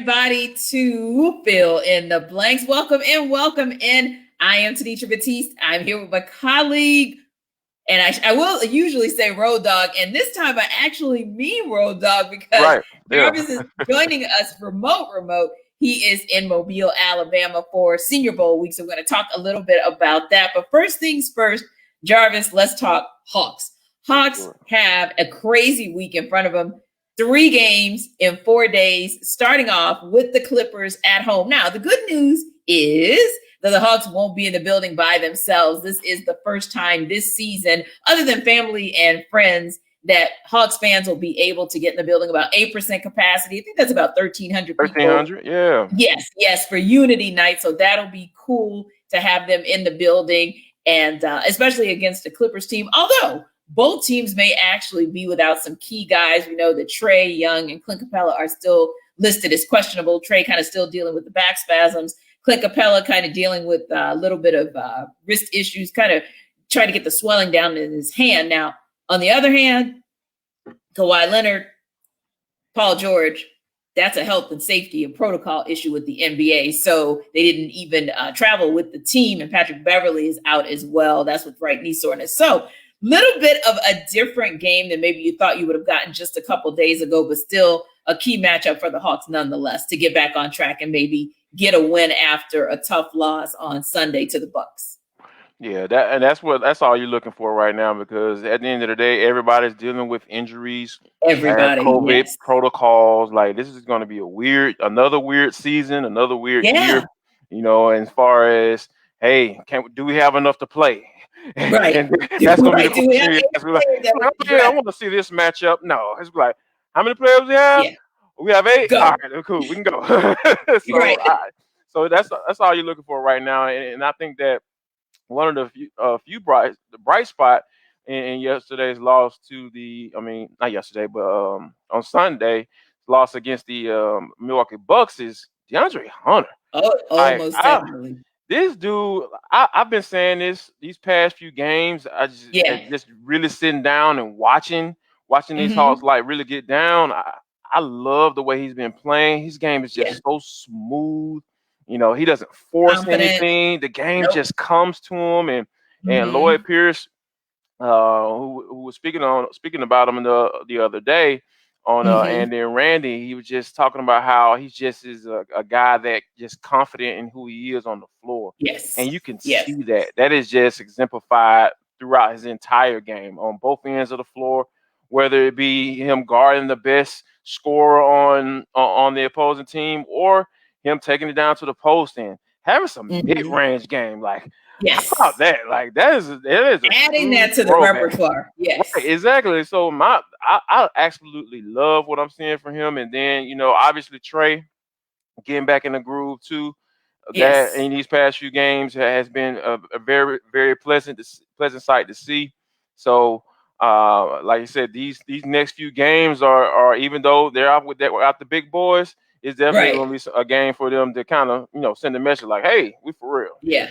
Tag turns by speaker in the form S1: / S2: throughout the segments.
S1: Everybody to fill in the blanks. Welcome in, welcome in. I am Tenitra and Batiste. I'm here with my colleague, and I will usually say Road Dog, and this time I actually mean Road Dog because Jarvis is joining us remote. He is in Mobile, Alabama for Senior Bowl week, so we're going to talk a little bit about that. But first things first, Jarvis, let's talk Hawks. Hawks have a crazy week in front of them. 3 games in 4 days, starting off with the Clippers at home. Now, the good news is that the Hawks won't be in the building by themselves. This is the first time this season, other than family and friends, that Hawks fans will be able to get in the building. About 8% capacity. I think that's about 1,300 people.
S2: 1,300, yeah.
S1: Yes, for Unity Night. So that'll be cool to have them in the building, and especially against the Clippers team. Although both teams may actually be without some key guys. We know that Trae Young and Clint Capella are still listed as questionable. Trae kind of still dealing with the back spasms. Clint Capella kind of dealing with a little bit of wrist issues, kind of trying to get the swelling down in his hand. Now, on the other hand, Kawhi Leonard, Paul George, that's a health and safety and protocol issue with the NBA. So they didn't even travel with the team. And Patrick Beverley is out as well. That's with right knee soreness. So little bit of a different game than maybe you thought you would have gotten just a couple days ago, but still a key matchup for the Hawks nonetheless to get back on track and maybe get a win after a tough loss on Sunday to the Bucks.
S2: Yeah, that's all you're looking for right now, because at the end of the day, everybody's dealing with injuries, COVID protocols. Like, this is going to be another weird season, another weird year. You know, as far as, hey, do we have enough to play?
S1: Right.
S2: And that's going to be the question. I want to see this matchup. No, it's like, how many players we have?
S1: Yeah.
S2: We have 8. Go. All right, cool. We can go. So that's all you're looking for right now, and I think that one of the few bright spot in yesterday's loss to not yesterday, but on Sunday, loss against the Milwaukee Bucks is DeAndre Hunter.
S1: Oh, almost definitely.
S2: This dude, I've been saying these past few games. I just really sitting down and watching these Hawks like really get down. I love the way he's been playing. His game is just so smooth. You know, he doesn't force anything. The game just comes to him. And Lloyd Pierce, who was speaking about him the other day on Andy and Randy, he was just talking about how he just is a guy that just confident in who he is on the floor.
S1: Yes.
S2: And you can see that. That is just exemplified throughout his entire game on both ends of the floor, whether it be him guarding the best scorer on the opposing team or him taking it down to the post and having some mid-range game. Like, how about that? Like, that is
S1: adding that to the repertoire. Yes,
S2: right, exactly. So I absolutely love what I'm seeing from him. And then, you know, obviously Trae getting back in the groove too. That in these past few games has been a very, very pleasant sight to see. So, like I said, these next few games are even though they're out the big boys, it's definitely going to be a game for them to kind of, you know, send a message like, hey, we for real.
S1: Yeah.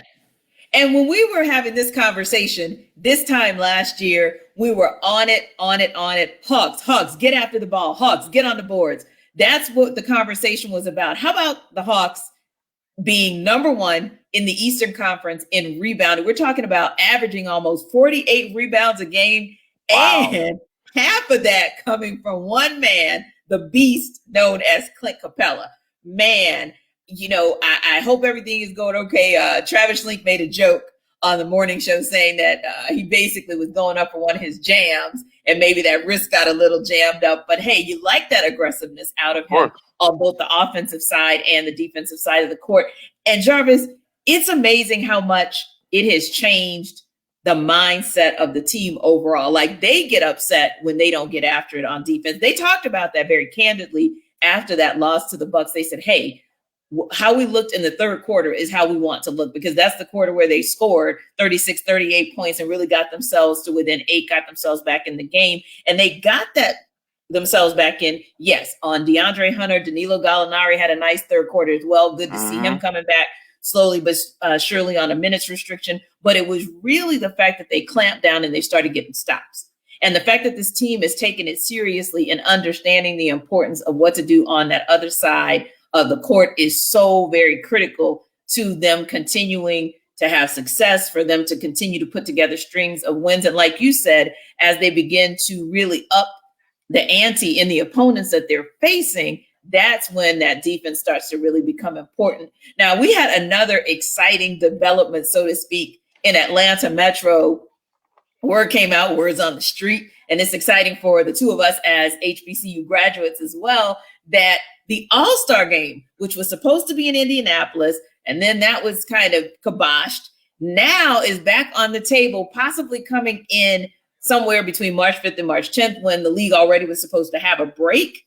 S1: And when we were having this conversation this time last year, we were on it. Hawks, get after the ball. Hawks, get on the boards. That's what the conversation was about. How about the Hawks being number 1 in the Eastern Conference in rebounding? We're talking about averaging almost 48 rebounds a game. Wow. And half of that coming from one man, the beast known as Clint Capella. Man, you know, I hope everything is going okay. Travis Schlenk made a joke on the morning show saying that he basically was going up for one of his jams and maybe that wrist got a little jammed up. But hey, you like that aggressiveness out of him on both the offensive side and the defensive side of the court. And Jarvis, it's amazing how much it has changed the mindset of the team overall. Like, they get upset when they don't get after it on defense. They talked about that very candidly after that loss to the Bucks. They said, hey, how we looked in the third quarter is how we want to look, because that's the quarter where they scored 36, 38 points and really got themselves to within 8, got themselves back in the game. And they got that themselves back in, on DeAndre Hunter. Danilo Gallinari had a nice third quarter as well. Good to see him coming back slowly but surely on a minutes restriction. But it was really the fact that they clamped down and they started getting stops. And the fact that this team is taking it seriously and understanding the importance of what to do on that other side the court is so very critical to them continuing to have success, for them to continue to put together strings of wins. And like you said, as they begin to really up the ante in the opponents that they're facing, that's when that defense starts to really become important. Now, we had another exciting development, so to speak, in Atlanta Metro. Word came out, words on the street, and it's exciting for the two of us as HBCU graduates as well, that the All-Star game, which was supposed to be in Indianapolis, and then that was kind of kiboshed, now is back on the table, possibly coming in somewhere between March 5th and March 10th, when the league already was supposed to have a break.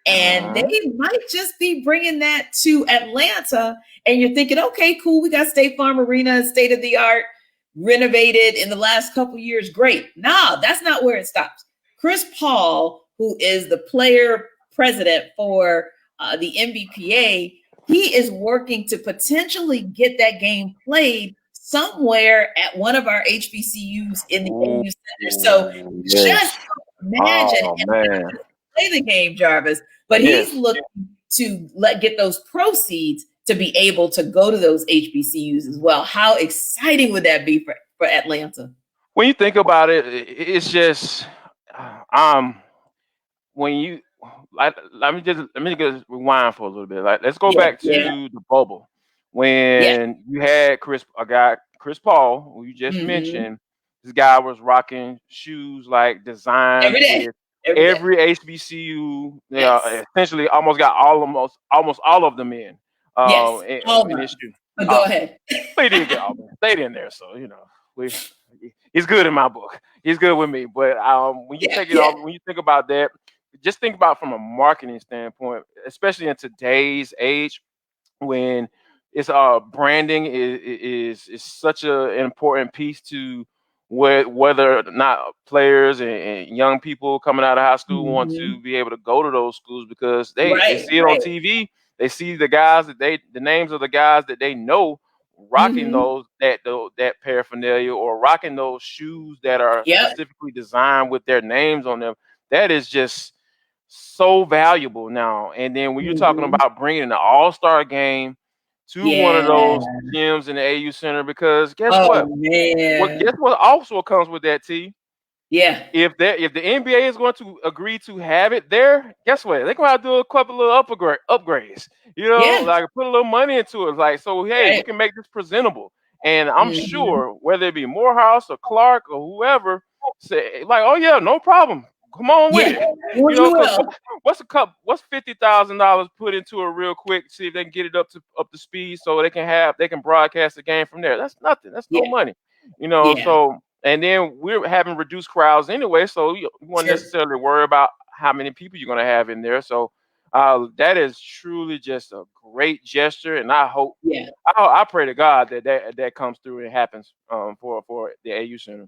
S1: And they might just be bringing that to Atlanta. And you're thinking, okay, cool, we got State Farm Arena, state of the art, renovated in the last couple of years. Great. No, that's not where it stops. Chris Paul, who is the player president for the NBPA, he is working to potentially get that game played somewhere at one of our HBCUs in the AU Center. So just imagine play the game, Jarvis, but he's looking to get those proceeds to be able to go to those HBCUs as well. How exciting would that be for Atlanta?
S2: When you think about it, it's just when you let me just rewind for a little bit. Like, let's go back to the bubble when you had Chris Paul, who you just mentioned. This guy was rocking shoes like designed every HBCU. Essentially, almost all of them in.
S1: But go ahead.
S2: But he didn't get all of them. Stayed in there, so he's good in my book. He's good with me. But when you take it off, when you think about that, just think about from a marketing standpoint, especially in today's age, when it's branding is such an important piece to whether or not players and young people coming out of high school want to be able to go to those schools, because they see it on TV. They see the guys the names of the guys that they know rocking that paraphernalia, or rocking those shoes that are specifically designed with their names on them. That is just so valuable now. And then when you're talking about bringing the All-Star game to one of those gyms in the AU Center, because guess what? Guess what also comes with that, T? If the NBA is going to agree to have it there, guess what? They're gonna have to do a couple of upgrades. Like put a little money into it. Like, so hey, we can make this presentable. And I'm sure whether it be Morehouse or Clark or whoever, say like, oh yeah, no problem. Come on with it. What's $50,000 put into it real quick? See if they can get it up to speed, so they can broadcast the game from there. That's nothing. That's no money. So. And then we're having reduced crowds anyway, so you won't necessarily worry about how many people you're going to have in there. So that is truly just a great gesture, and I hope, I pray to God that comes through and happens for the AU Center.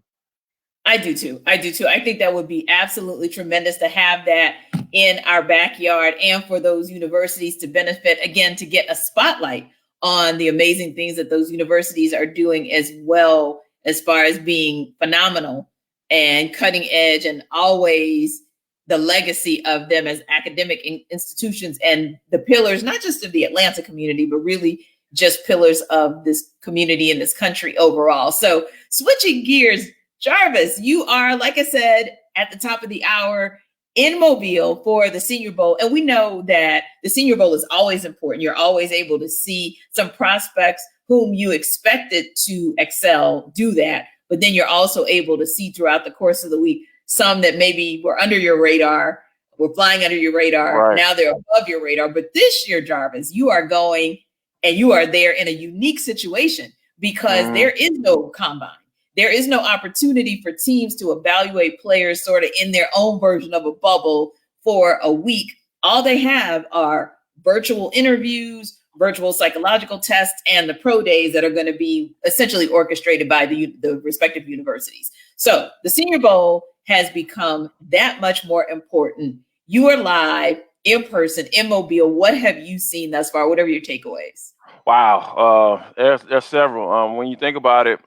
S1: I do too. I think that would be absolutely tremendous to have that in our backyard, and for those universities to benefit, again, to get a spotlight on the amazing things that those universities are doing as well, as far as being phenomenal and cutting edge, and always the legacy of them as academic institutions and the pillars, not just of the Atlanta community, but really just pillars of this community and this country overall. So switching gears, Jarvis, you are, like I said, at the top of the hour in Mobile for the Senior Bowl. And we know that the Senior Bowl is always important. You're always able to see some prospects whom you expected to excel do that, but then you're also able to see throughout the course of the week some that maybe were under your radar, were flying under your radar. Right. Now they're above your radar. But this year, Jarvis, you are going and you are there in a unique situation, because there is no combine. There is no opportunity for teams to evaluate players sort of in their own version of a bubble for a week. All they have are virtual interviews, virtual psychological tests, and the pro days that are going to be essentially orchestrated by the respective universities. So the Senior Bowl has become that much more important. You are live in person in Mobile. What have you seen thus far? What are your takeaways?
S2: Wow. There's several. When you think about it,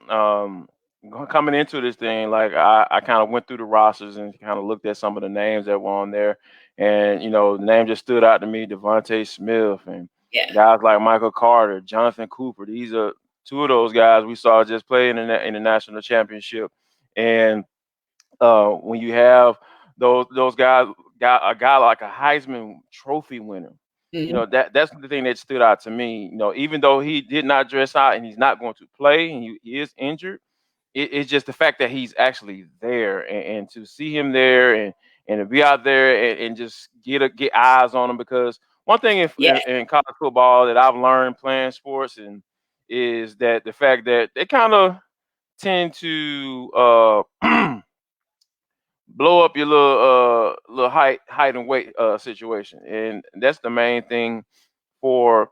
S2: coming into this thing, like I kind of went through the rosters and kind of looked at some of the names that were on there, and the name just stood out to me, Devontae Smith, and Guys like Michael Carter, Jonathan Cooper. These are two of those guys we saw just play in the national championship. And when you have those guys, a guy like a Heisman Trophy winner, that's the thing that stood out to me. Even though he did not dress out and he's not going to play and he is injured, it's just the fact that he's actually there, and to see him there, and to be out there, and just get eyes on him. Because one thing in college football that I've learned playing sports is that the fact that they kind of tend to blow up your little height and weight situation, and that's the main thing for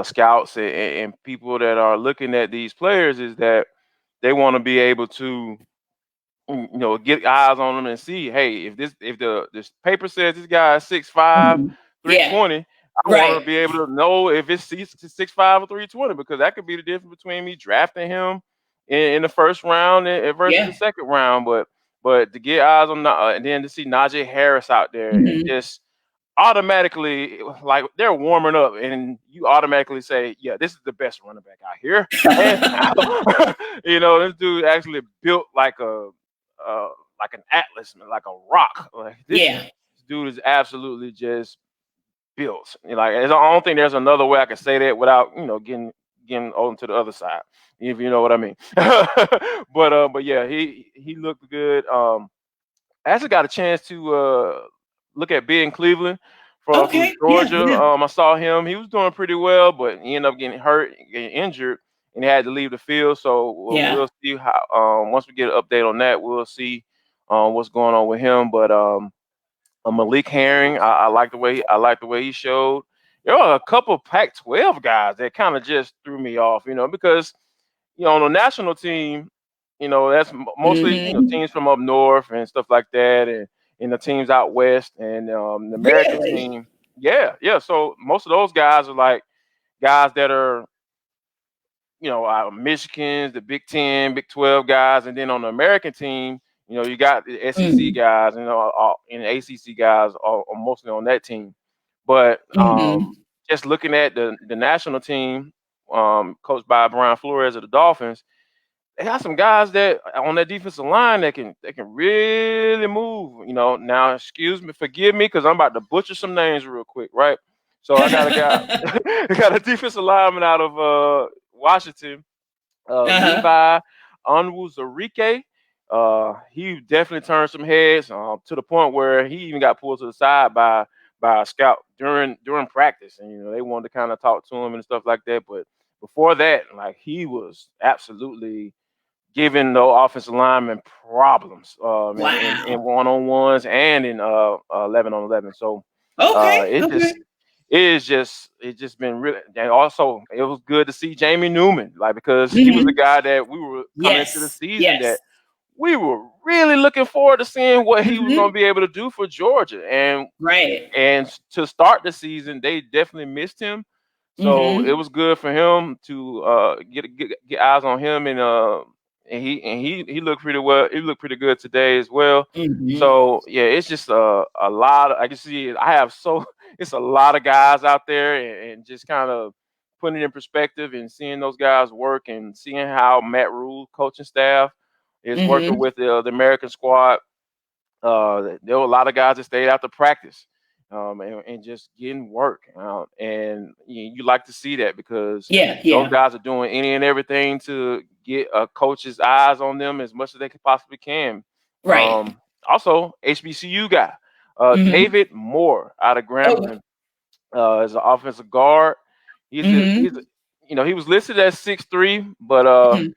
S2: scouts and people that are looking at these players, is that they want to be able to get eyes on them and see, hey, if this paper says this guy is 6'5", 320, I want to be able to know if it's 6'5" or 320, because that could be the difference between me drafting him in the first round versus the second round. But to get eyes on and then to see Najee Harris out there, and just automatically, like, they're warming up, and you automatically say, yeah, this is the best running back out here. This dude actually built like an atlas, like a rock. Like, this dude is absolutely just built. I don't think there's another way I can say that without getting on to the other side, if you know what I mean. But yeah, he looked good. I actually got a chance to look at Ben Cleveland from Georgia. I saw him. He was doing pretty well, but he ended up getting hurt, getting injured, and he had to leave the field. So we'll see how. Once we get an update on that, we'll see what's going on with him. But Malik Herring, I like the way he showed. There are a couple of Pac-12 guys that kind of just threw me off, because on the national team, that's mostly teams from up north and stuff like that, and the teams out west, and the American team. Yeah. So most of those guys are like guys that are Michigan's, the Big 10, Big 12 guys, and then on the American team, you got the SEC guys, and the ACC guys are mostly on that team. But just looking at the national team, coached by Brian Flores of the Dolphins, they got some guys that on that defensive line that can really move. Now, forgive me, because I'm about to butcher some names real quick, right? So I got a guy, got a defensive lineman out of Washington, Levi Onwuzurike. He definitely turned some heads to the point where he even got pulled to the side by a scout during practice, and they wanted to kind of talk to him and stuff like that. But before that, like, he was absolutely giving the offensive linemen problems in one-on-ones and in 11-on-11. So it's just been really. And also, it was good to see Jamie Newman, because he was the guy that we were coming into the season that we were really looking forward to seeing what he was going to be able to do for Georgia. And to start the season, they definitely missed him. So it was good for him to get eyes on him, and he looked pretty well. He looked pretty good today as well. So yeah, it's just a lot. I can see it's a lot of guys out there, and just kind of putting it in perspective and seeing those guys work, and seeing how Matt Rule coaching staff is working with the American squad. There were a lot of guys that stayed after practice, and just getting work. And you like to see that, because those guys are doing any and everything to get a coach's eyes on them as much as they possibly can. Also, HBCU guy, David Moore out of Grambling, is an offensive guard. He's he was listed as 6'3", but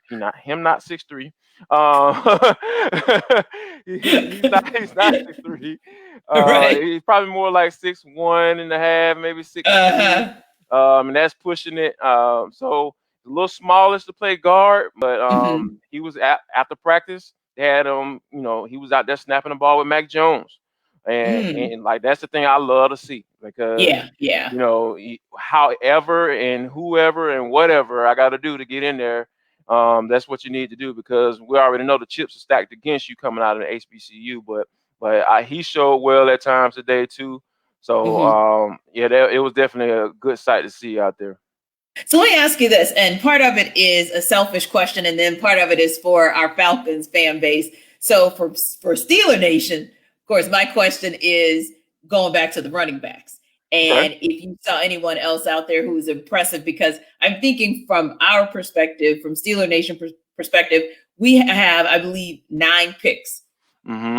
S2: not 6'3". He's not 6'3". He's probably more like 6'1.5", maybe 6'2". And that's pushing it. So a little smallish to play guard, but he was after practice. They had him. He was out there snapping the ball with Mac Jones, and like, that's the thing I love to see, because however and whoever and whatever I got to do to get in there, that's what you need to do, because we already know the chips are stacked against you coming out of the HBCU. But he showed well at times today too. So it was definitely a good sight to see out there.
S1: So let me ask you this, and part of it is a selfish question, and then part of it is for our Falcons fan base. So for Steeler Nation, of course, my question is going back to the running backs. And if you saw anyone else out there who was impressive, because I'm thinking from our perspective, from Steeler Nation perspective, we have, I believe, 9 picks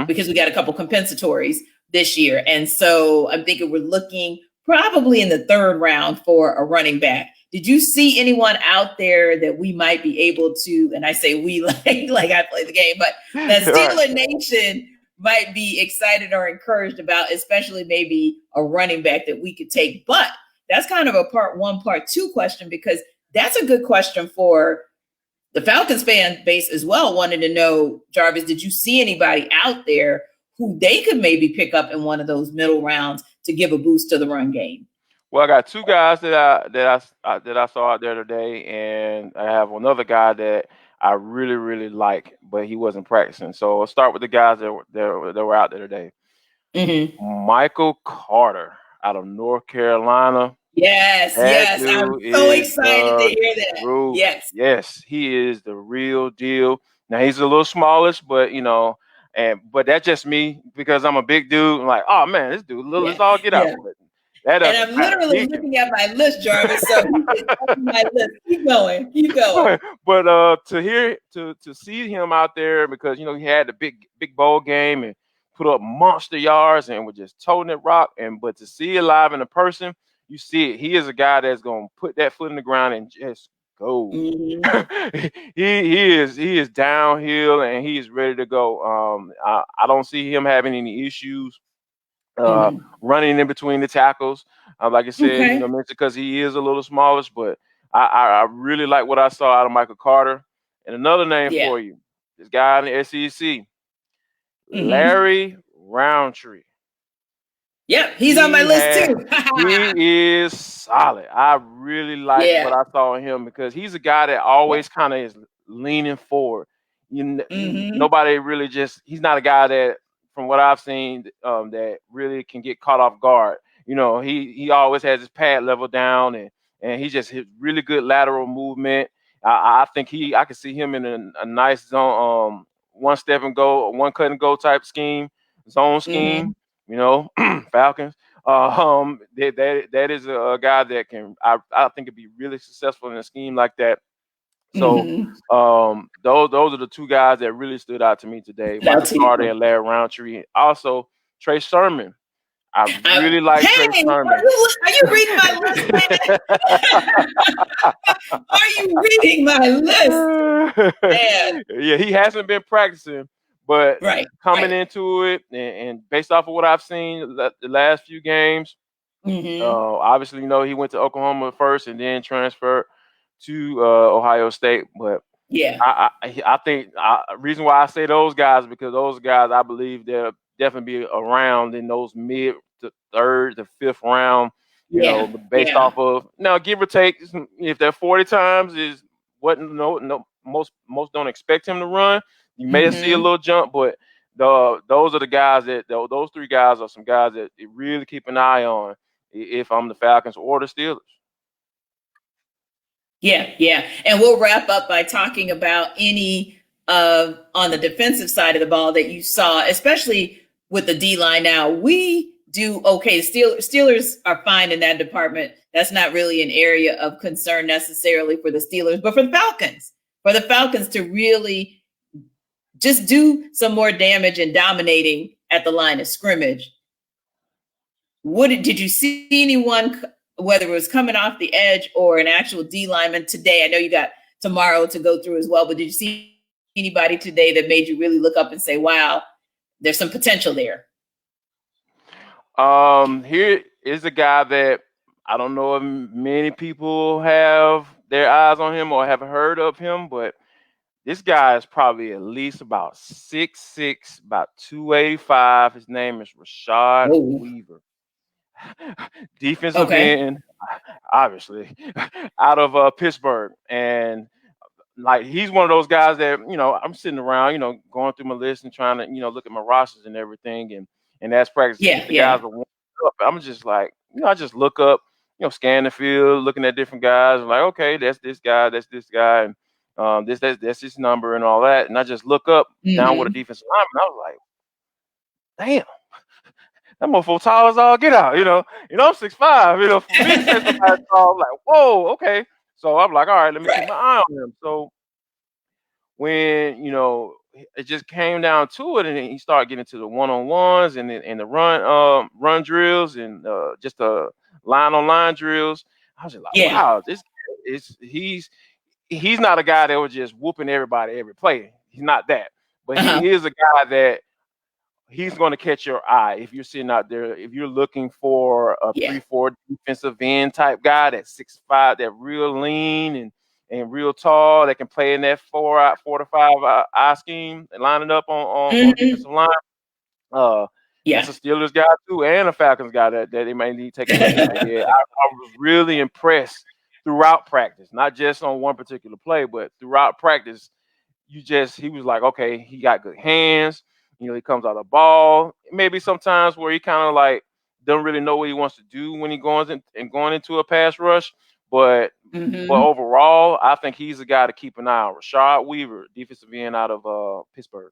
S1: because we got a couple compensatories this year. And so I'm thinking we're looking probably in the 3rd round for a running back. Did you see anyone out there that we might be able to, and I say we like I play the game, but that Steeler Nation might be excited or encouraged about, especially maybe a running back that we could take? But that's kind of a part 1, part 2 question, because that's a good question for the Falcons fan base as well, wanting to know, Jarvis, did you see anybody out there who they could maybe pick up in one of those middle rounds to give a boost to the run game?
S2: Well, I got 2 guys that I saw out there today, and I have another guy that I really, really like, but he wasn't practicing. So I'll start with the guys that were out there today. Michael Carter out of North Carolina.
S1: Yes, I'm so excited to hear that.
S2: Yes, he is the real deal. Now he's a little smallish, but but that's just me because I'm a big dude. I'm like, oh man, this dude, let's all get out.
S1: And I'm literally looking at my list, Jarvis. So my list. Keep going.
S2: But to see him out there, because he had the big bowl game and put up monster yards and was just toting it rock. But to see it live in a person, you see it. He is a guy that's gonna put that foot in the ground and just go. He is downhill and he is ready to go. I don't see him having any issues running in between the tackles. Like I said, because he is a little smallish, but I really like what I saw out of Michael Carter. And another name for you, this guy in the SEC, Larry Roundtree.
S1: Yep, he's on my list too.
S2: He is solid. I really like what I saw in him because he's a guy that always kind of is leaning forward. Nobody really he's not a guy that, from what I've seen, that really can get caught off guard. He always has his pad level down, and he just hit really good lateral movement. I think I can see him in a nice zone, one step and go, one cut and go type scheme, zone scheme. Falcons. That is a guy that can, I think, could be really successful in a scheme like that. So those are the 2 guys that really stood out to me today, Michael Carter and Larry Roundtree. Also, Trey Sermon. I really like Trey Sermon.
S1: Are you reading my list? Are you reading my list?
S2: Yeah, he hasn't been practicing, but coming into it and based off of what I've seen the last few games, obviously, he went to Oklahoma first and then transferred to Ohio State. But I think reason why I say those guys, because those guys, I believe they'll definitely be around in those mid to 3rd to 5th round. Based off of, now give or take, if they're 40 times is what most don't expect him to run. You may see a little jump, but those are the guys those 3 guys are some guys that you really keep an eye on if I'm the Falcons or the Steelers.
S1: Yeah. And we'll wrap up by talking about any on the defensive side of the ball that you saw, especially with the D-line. Now, we do okay. Steelers are fine in that department. That's not really an area of concern necessarily for the Steelers, but for the Falcons to really just do some more damage and dominating at the line of scrimmage. Did you see anyone, whether it was coming off the edge or an actual D lineman today? I know you got tomorrow to go through as well, but did you see anybody today that made you really look up and say, wow, there's some potential there?
S2: Here is a guy that I don't know if many people have their eyes on him or have heard of him, but this guy is probably at least about 6'6", about 285. His name is Rashad Weaver. Defensive end, obviously, out of Pittsburgh. And like, he's one of those guys that, I'm sitting around, going through my list and trying to, look at my rosters and everything. And that's practice. The guys are warming up. I'm just like, I just look up, scan the field, looking at different guys. I'm like, okay, that's this guy, and that's his number and all that. And I just look up down with a defensive lineman. I was like, damn, that motherfucker tall as all get out. I'm 6'5". For me to say somebody tall, I'm like, whoa, okay. So I'm like, all right, let me keep my eye on him. So when it just came down to it, and he started getting to the one-on-ones and the run drills and just the line-on-line drills, I was just like, wow, this is he's not a guy that was just whooping everybody every play. He's not that, but he is a guy that he's going to catch your eye if you're sitting out there. If you're looking for a 3-4 defensive end type guy that's 6'5", that real lean and real tall, that can play in that 4 to 5 eye scheme and lining up on defensive line. That's a Steelers guy too, and a Falcons guy that they may need to take a look at. I was really impressed throughout practice, not just on one particular play, but throughout practice. He was like, okay, he got good hands. He comes out of the ball. Maybe sometimes where he kind of like don't really know what he wants to do when he going into a pass rush. But overall, I think he's a guy to keep an eye on. Rashad Weaver, defensive end out of Pittsburgh.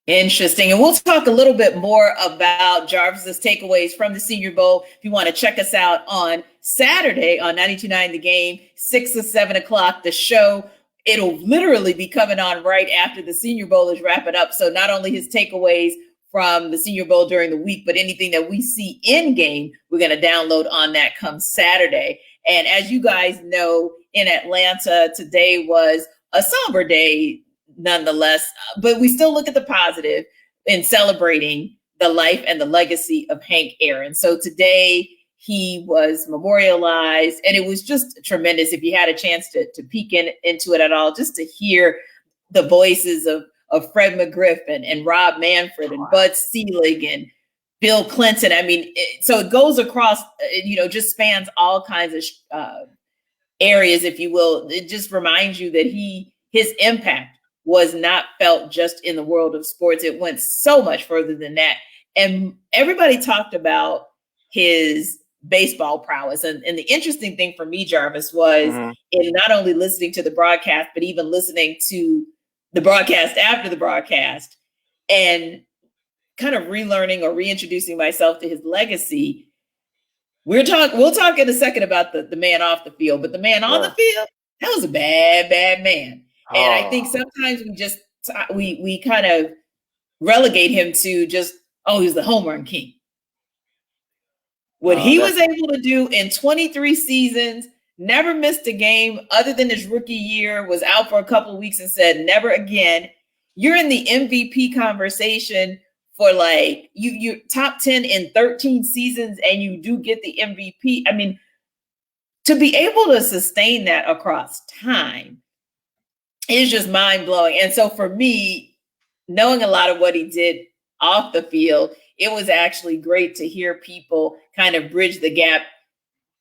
S1: Interesting. And we'll talk a little bit more about Jarvis's takeaways from the Senior Bowl. If you want to check us out on Saturday on 92.9 The Game, 6 or 7 o'clock, the show. It'll literally be coming on right after the Senior Bowl is wrapping up. So not only his takeaways from the Senior Bowl during the week, but anything that we see in game, we're going to download on that come Saturday. And as you guys know, in Atlanta, today was a somber day nonetheless, but we still look at the positive in celebrating the life and the legacy of Hank Aaron. So today he was memorialized, and it was just tremendous. If you had a chance to peek into it at all, just to hear the voices of Fred McGriff and Rob Manfred and Bud Selig and Bill Clinton. I mean, so it goes across, just spans all kinds of areas, if you will. It just reminds you that his impact was not felt just in the world of sports. It went so much further than that. And everybody talked about his baseball prowess. And the interesting thing for me, Jarvis, was in not only listening to the broadcast, but even listening to the broadcast after the broadcast and kind of relearning or reintroducing myself to his legacy. We'll talk in a second about the man off the field, but the man on the field, that was a bad, bad man. And I think sometimes we kind of relegate him to just, he's the home run king. What he was able to do in 23 seasons, never missed a game other than his rookie year, was out for a couple of weeks and said, never again. You're in the MVP conversation for you top 10 in 13 seasons, and you do get the MVP. I mean, to be able to sustain that across time is just mind blowing. And so for me, knowing a lot of what he did off the field, it was actually great to hear people kind of bridge the gap,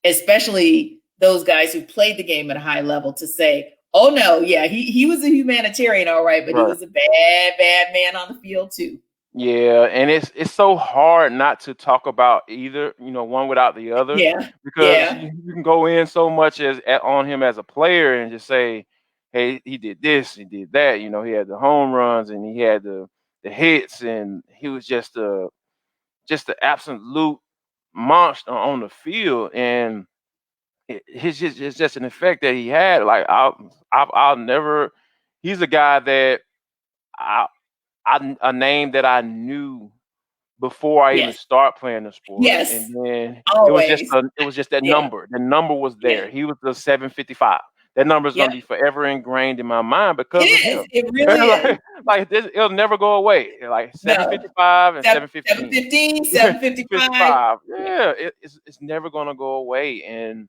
S1: especially those guys who played the game at a high level, to say, oh no, he was a humanitarian, all right, but he was a bad, bad man on the field too.
S2: Yeah, and it's so hard not to talk about either, one without the other. Because you can go in so much on him as a player and just say, hey, he did this, he did that. He had the home runs and he had the hits, and he was just the absolute monster on the field. And it's just an effect that he had. Like I'll never. He's a guy that a name that I knew before I even start playing the sport. And then it was just that number. The number was there. He was the 755. That number is going to be forever ingrained in my mind because of him.
S1: It really is.
S2: It'll never go away. Like 755 and
S1: 715, 755.
S2: Yeah, it's never going to go away. And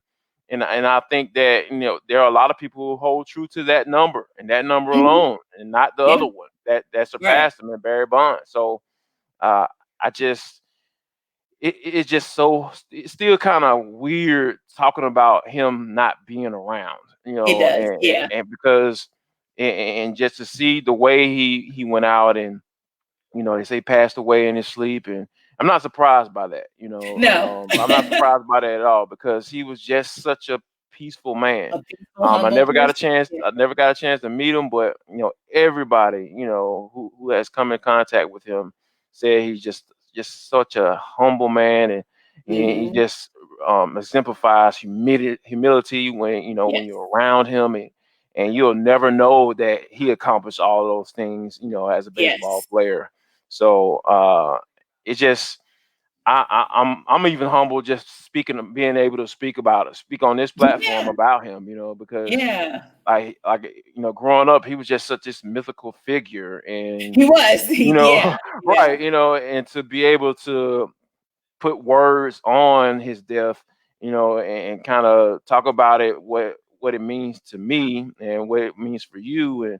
S2: I think that there are a lot of people who hold true to that number and that number alone, and not the other one that surpassed him, in Barry Bonds. So it's still kind of weird talking about him not being around,
S1: It does,
S2: and because and just to see the way he went out, and they say passed away in his sleep, and I'm not surprised by that.
S1: No.
S2: I'm not surprised by that at all because he was just such a peaceful man.
S1: A peaceful, humble person. Yeah.
S2: I never got a chance to meet him, but everybody, who has come in contact with him said he's just such a humble man, and he just exemplifies humility when
S1: Yes.
S2: you're around him, and you'll never know that he accomplished all those things, as a baseball
S1: Yes.
S2: player. So it just I'm even humble just being able to speak on this platform
S1: Yeah.
S2: about him, because
S1: Yeah.
S2: growing up, he was just such this mythical figure, and
S1: He was. Yeah. Yeah.
S2: right, and to be able to put words on his death, and kind of talk about it, what it means to me and what it means for you,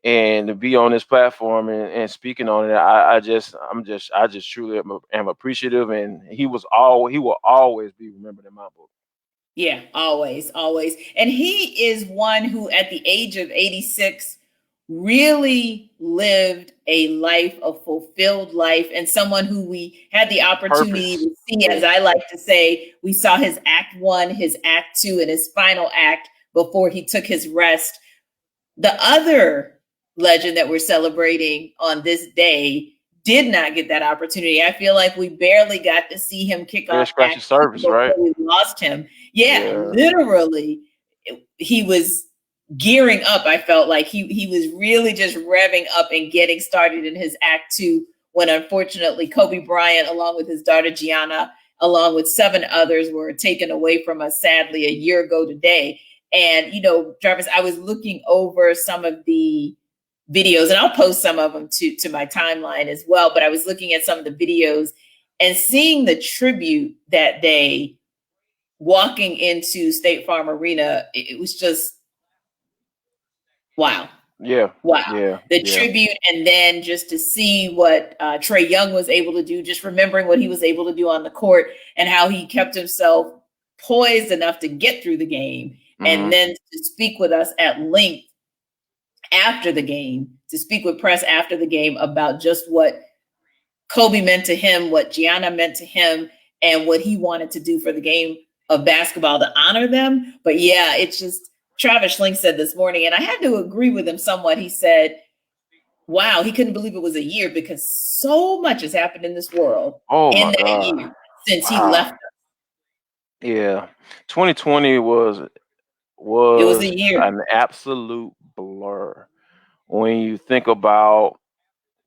S2: and to be on this platform and speaking on it, I just truly am appreciative, and he will always be remembered in my book.
S1: Yeah, always, always. And he is one who, at the age of 86, really lived a life, a fulfilled life, and someone who we had the opportunity
S2: Purpose.
S1: to see, as I like to say, we saw his act 1, his act 2, and his final act before he took his rest. The other legend that we're celebrating on this day did not get that opportunity. I feel like we barely got to see him kick
S2: Yeah,
S1: off
S2: scratchy
S1: act 2
S2: service,
S1: before
S2: right?
S1: we lost him. Yeah,
S2: Yeah.
S1: literally, he was gearing up. I felt like he was really just revving up and getting started in his act 2 when, unfortunately, Kobe Bryant, along with his daughter Gianna, along with 7 others, were taken away from us, sadly, a year ago today. And, Jarvis, I was looking over some of the videos, and I'll post some of them to my timeline as well. But I was looking at some of the videos and seeing the tribute that day, walking into State Farm Arena. It was just, wow.
S2: Yeah.
S1: Wow.
S2: Yeah.
S1: The
S2: yeah.
S1: tribute, and then just to see what Trae Young was able to do, just remembering what he was able to do on the court and how he kept himself poised enough to get through the game. And then to speak with us at length after the game, to speak with press after the game about just what Kobe meant to him, what Gianna meant to him, and what he wanted to do for the game of basketball to honor them. But yeah, it's just, Travis Schlenk said this morning, and I had to agree with him somewhat. He said, wow, he couldn't believe it was a year because so much has happened in this world in that year since he left us.
S2: Yeah. 2020 was
S1: It was a year.
S2: an absolute blur when you think about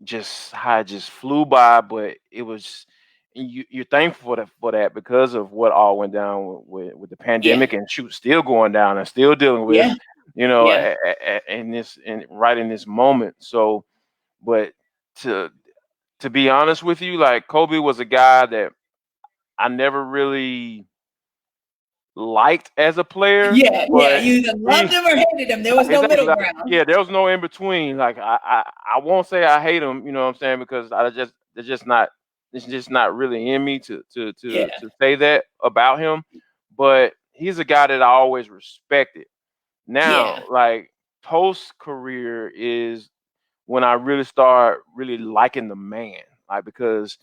S2: just how it just flew by, but it was you're thankful for that because of what all went down with the pandemic, and still going down and still dealing with right in this moment. So, but to be honest with you, like, Kobe was a guy that I never really liked as a player.
S1: Yeah,
S2: But
S1: you either loved him or hated him. There was no middle ground.
S2: Yeah, there was no in between. Like, I won't say I hate him, you know what I'm saying, because it's just not really in me to say that about him. But he's a guy that I always respected. Now, like, post career is when I really start really liking the man, like, because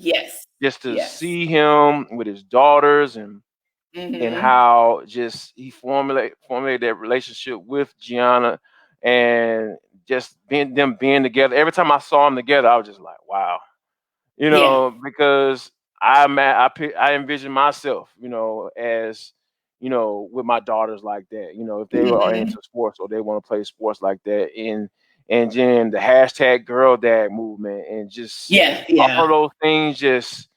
S2: just to see him with his daughters and how just he formulated that relationship with Gianna, and just being together. Every time I saw them together, I was just like, wow, because I envision myself, as with my daughters like that. If they are into sports or they want to play sports like that, and then the hashtag girl dad movement, and just all of those things, just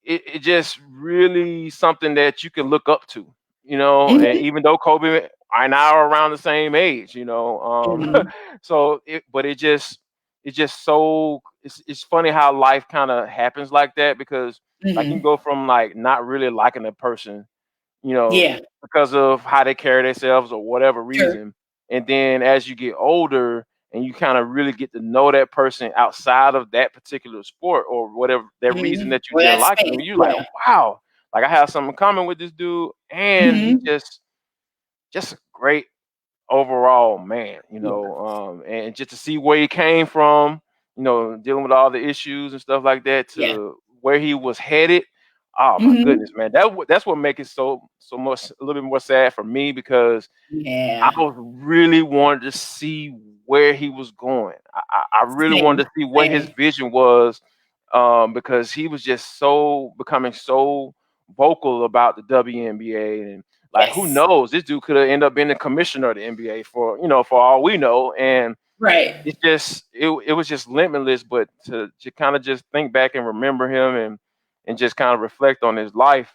S2: it just really something that you can look up to, and even though Kobe and I are around the same age, so it's funny how life kind of happens like that, because like, you can go from, like, not really liking a person, because of how they carry themselves or whatever reason. And then as you get older and you kind of really get to know that person outside of that particular sport or whatever that reason that you didn't like them, you're like, wow, like, I have something in common with this dude, and he just a great overall man, and just to see where he came from, dealing with all the issues and stuff like that, to where he was headed. Oh my goodness, man. That's what makes it so much a little bit more sad for me, because I was really wanted to see where he was going. I really wanted to see what his vision was, because he was just becoming so vocal about the WNBA, and like, who knows, this dude could have ended up being the commissioner of the NBA for all we know. And it's just it was just limitless. But to kind of just think back and remember him, and just kind of reflect on his life,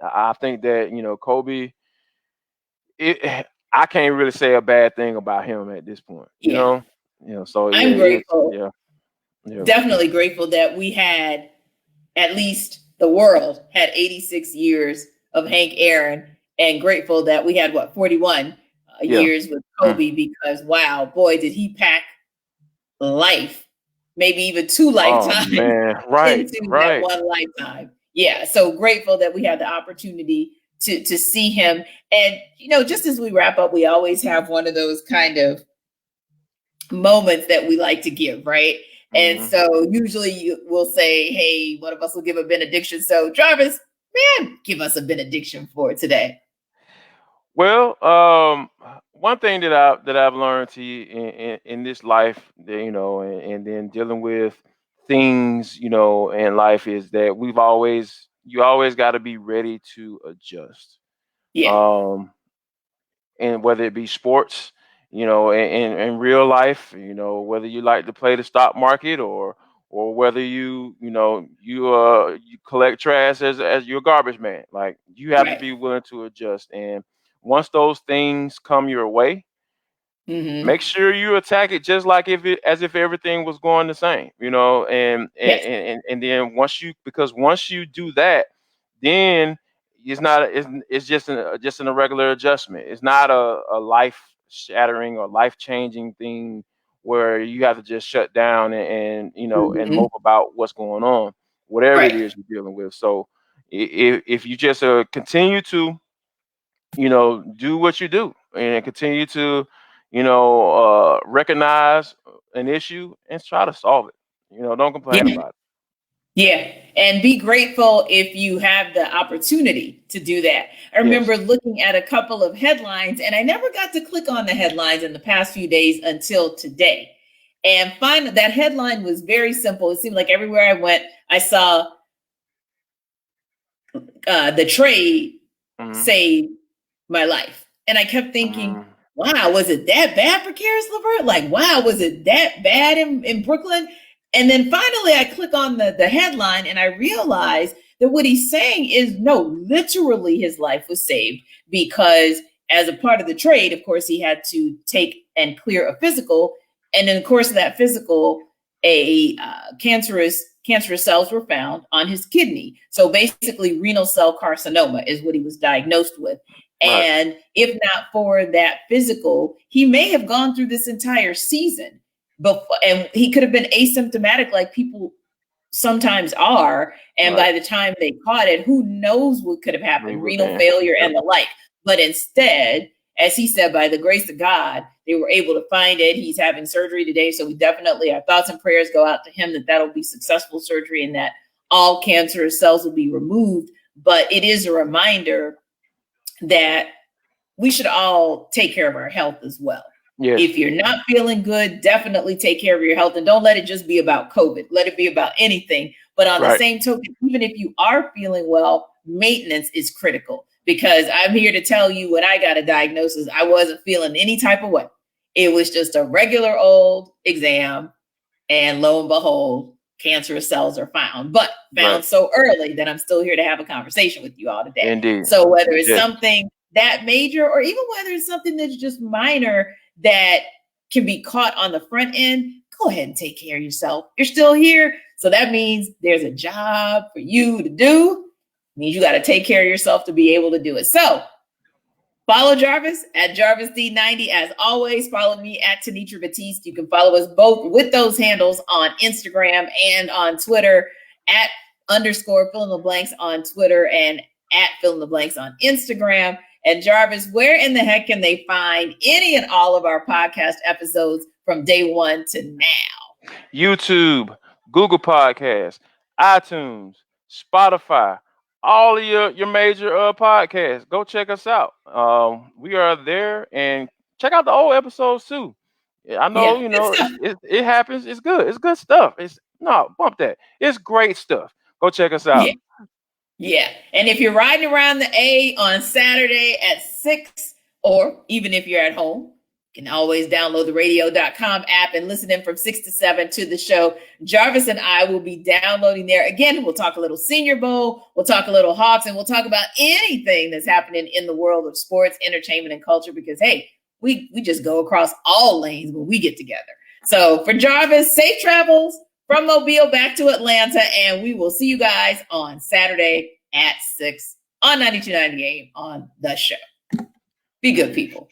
S2: I think that Kobe, I can't really say a bad thing about him at this point. So yeah,
S1: I'm grateful.
S2: Yeah.
S1: Definitely grateful that we had, at least the world had 86 years of Hank Aaron, and grateful that we had 41 years with Kobe, because wow, boy, did he pack life, maybe even 2 lifetimes into that one lifetime. Yeah, so grateful that we had the opportunity to see him. And just as we wrap up, we always have one of those kind of moments that we like to give, right? And so usually we'll say, hey, one of us will give a benediction. So Jarvis, man, give us a benediction for today.
S2: Well, one thing that I've learned in this life, and then dealing with things, in life, is that you always got to be ready to adjust. And whether it be sports, in real life, whether you like to play the stock market, or whether you collect trash as your garbage man, like, you have to be willing to adjust. And once those things come your way, make sure you attack it just like as if everything was going the same, and then once you do that, then it's just an irregular adjustment. It's not a life shattering or life changing thing where you have to just shut down and mope about what's going on, whatever it is you're dealing with. So if you just continue to do what you do, and continue to recognize an issue and try to solve it. Don't complain about it.
S1: Yeah, and be grateful if you have the opportunity to do that. I remember looking at a couple of headlines, and I never got to click on the headlines in the past few days until today. And finally, that headline was very simple. It seemed like everywhere I went, I saw the trade saved my life. And I kept thinking, wow, was it that bad for Karis LeVert? Like, wow, was it that bad in Brooklyn? And then finally I click on the headline, and I realize that what he's saying is, no, literally his life was saved, because as a part of the trade, of course, he had to take and clear a physical. And in the course of that physical, cancerous cells were found on his kidney. So basically renal cell carcinoma is what he was diagnosed with. And if not for that physical, he may have gone through this entire season before, and he could have been asymptomatic like people sometimes are. And by the time they caught it, who knows what could have happened, renal failure and the like. But instead, as he said, by the grace of God, they were able to find it. He's having surgery today. So we definitely, our thoughts and prayers go out to him that that'll be successful surgery and that all cancerous cells will be removed. But it is a reminder that we should all take care of our health as well. If you're not feeling good, definitely take care of your health, and don't let it just be about COVID. Let it be about anything. But on the same token, even if you are feeling well, maintenance is critical, because I'm here to tell you, when I got a diagnosis, I wasn't feeling any type of way. It was just a regular old exam, and lo and behold, cancerous cells are found, but found so early that I'm still here to have a conversation with you all today.
S2: Indeed.
S1: So whether it's something that major, or even whether it's something that's just minor that can be caught on the front end, go ahead and take care of yourself. You're still here. So that means there's a job for you to do. It means you got to take care of yourself to be able to do it. So follow Jarvis at JarvisD90. As always, follow me at Tenitra Batiste. You can follow us both with those handles on Instagram and on Twitter, at _ fill in the blanks on Twitter and at fill in the blanks on Instagram. And Jarvis, where in the heck can they find any and all of our podcast episodes from day one to now?
S2: YouTube, Google Podcasts, iTunes, Spotify, all of your major podcasts. Go check us out. We are there, and check out the old episodes too. I know, it happens. It's good. It's good stuff. Bump that. It's great stuff. Go check us out.
S1: Yeah. And if you're riding around the A on Saturday at 6, or even if you're at home, you can always download the radio.com app and listen in from 6 to 7 to the show. Jarvis and I will be downloading there. Again, we'll talk a little Senior Bowl, we'll talk a little Hawks, and we'll talk about anything that's happening in the world of sports, entertainment, and culture, because, hey, we just go across all lanes when we get together. So for Jarvis, safe travels from Mobile back to Atlanta, and we will see you guys on Saturday at 6 on 92.9 The Game on The Show. Be good, people.